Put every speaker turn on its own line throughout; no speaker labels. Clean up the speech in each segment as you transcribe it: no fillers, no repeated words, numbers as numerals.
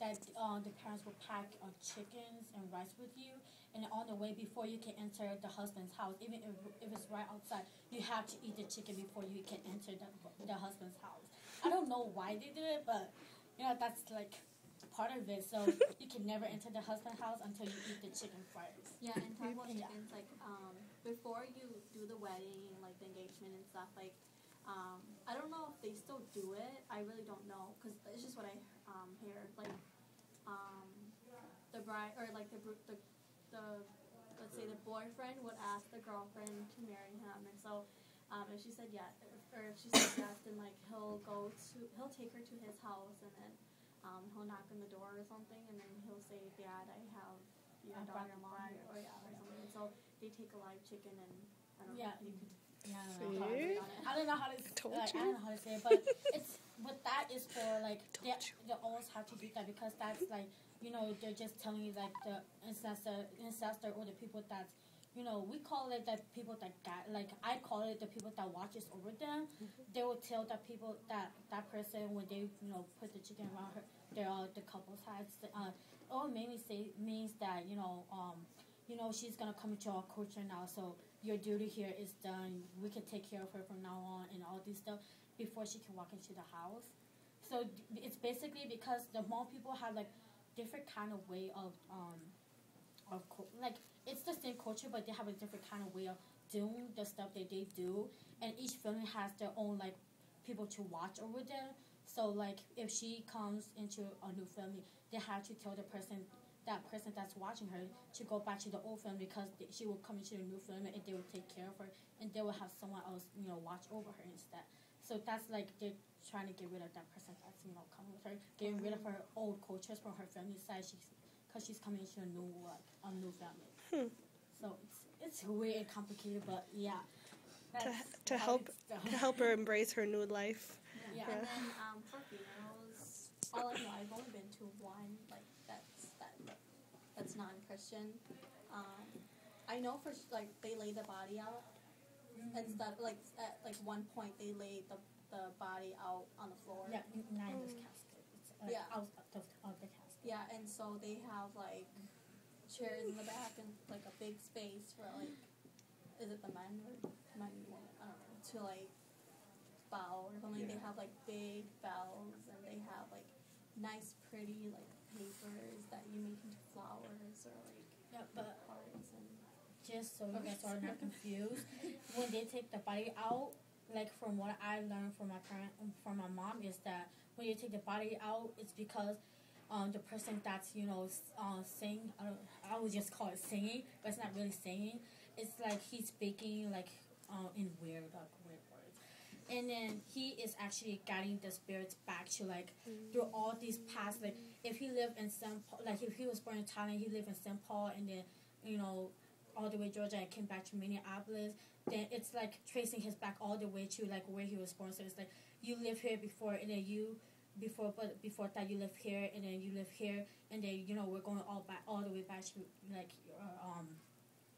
that the parents will pack chickens and rice with you, and on the way before you can enter the husband's house, even if it's right outside, you have to eat the chicken before you can enter the husband's house. I don't know why they do it, but that's like part of it. So you can never enter the husband's house until you eat the chicken first.
Yeah, and talk about chickens, like before you do the wedding, like the engagement and stuff, like I don't know if they still do it. I really don't know, because it's just what I hear. Like the bride, or like the let's say the boyfriend would ask the girlfriend to marry him, and so if she said yes, or if she said yes, then like he'll take her to his house, and then he'll knock on the door or something, and then he'll say, "Dad, I have your daughter-in-law here," or something. And so they take a live chicken, and I don't know. You could.
Yeah,
I
don't know how to. I don't know how to say it, but that is for like they always have to do that, because that's like they're just telling you like the ancestor or the people that's we call it the people that like I call it the people that watches over them. They will tell the people that person when they put the chicken around her, they're all the couple's heads. All mainly means that she's gonna come into our culture now, so your duty here is done. We can take care of her from now on and all this stuff before she can walk into the house. So it's basically because the Hmong people have like different kind of way of like it's the same culture, but they have a different kind of way of doing the stuff that they do, and each family has their own like people to watch over them. So like if she comes into a new family, they have to tell that person that's watching her to go back to the old family, because she will come into the new family and they will take care of her, and they will have someone else watch over her instead. So that's like they're trying to get rid of that person that's coming with her, getting rid of her old cultures from her family side. Because she's coming into a new family. So it's weird and complicated, but yeah.
To help her embrace her new life.
Yeah. And then for funerals, all I know, I've only been to one like that's non-Christian. I know for like they lay the body out instead, like at like one point they laid the body out on the floor.
Yeah, not in this casket. It's out of the casket.
Yeah, and so they have like chairs in the back and like a big space for like, is it the men or men and women? I don't know, to like bow or something. Yeah. They have like big bells, and they have like nice, pretty like papers that you make into flowers or like hearts and.
Just so you guys are not confused, when they take the body out, like from what I learned from my mom, is that when you take the body out, it's because the person that's sing, I would just call it singing, but it's not really singing. It's like he's speaking like in weird words, and then he is actually guiding the spirits back to like through all these past. Like if he lived in St. Paul, like if he was born in Thailand, he lived in St. Paul, and then all the way Georgia and came back to Minneapolis. Then it's like tracing his back all the way to like where he was born. So it's like you live here before, and then before that you live here, and then you live here, and then we're going all the way back to like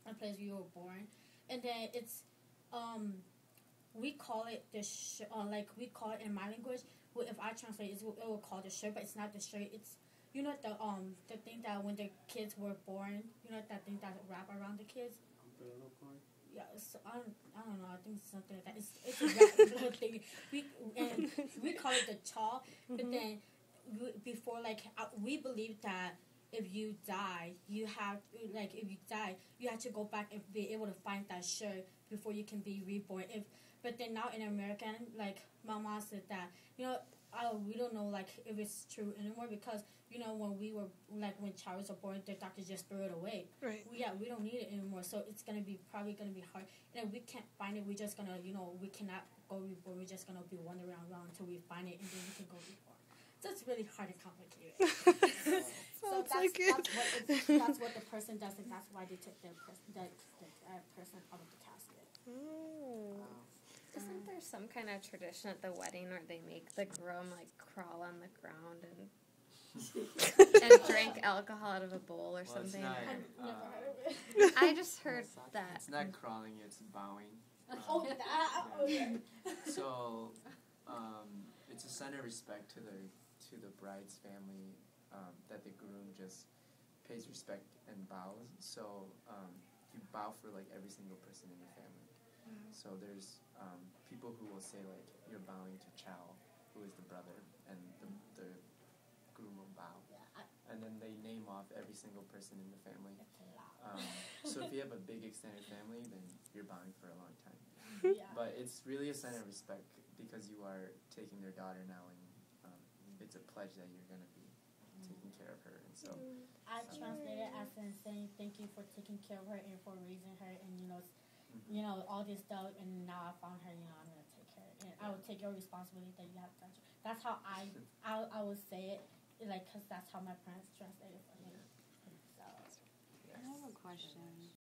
a place you were born, and then it's we call it we call it in my language. Well, if I translate it will call the shirt, but it's not the shirt. It's the thing that when the kids were born, that thing that wrap around the kids. Yeah, so I don't know. I think it's something like that. It's a wrap thing. We call it the chaw, but then before we believe that if you die, you have to go back and be able to find that shirt before you can be reborn. But then now in American, like my mom said that we don't know if it's true anymore, because when we were when child was born, the doctor just threw it away.
Right.
We don't need it anymore, so it's probably gonna be hard. And if we can't find it, we're just gonna we cannot go reborn. We're just gonna be wandering around until we find it, and then we can go reborn. So it's really hard and complicated. So that's what the person does, and that's why they took the person out of the casket.
Oh.
Wow. Isn't there some kind of tradition at the wedding where they make the groom crawl on the ground and drink alcohol out of a bowl or something?
Not,
I've never heard of it.
I just heard that.
It's not crawling; it's bowing.
Okay.
So, it's a sign of respect to the bride's family, that the groom just pays respect and bows. So you bow for like every single person in the family. So there's people who will say like you're bowing to Chow, who is the brother, and the groom will bow. And then they name off every single person in the family. So if you have a big extended family, then you're bowing for a long time.
Yeah.
But it's really a sign of respect because you are taking their daughter now, and it's a pledge that you're going to be taking care of her. And so
I translate it as in saying thank you for taking care of her and for raising her, and all this stuff. And now I found her. I'm gonna take care, and I will take your responsibility that you have done. That's how I would say it, like, cause that's how my parents translated for me. So
I have a question.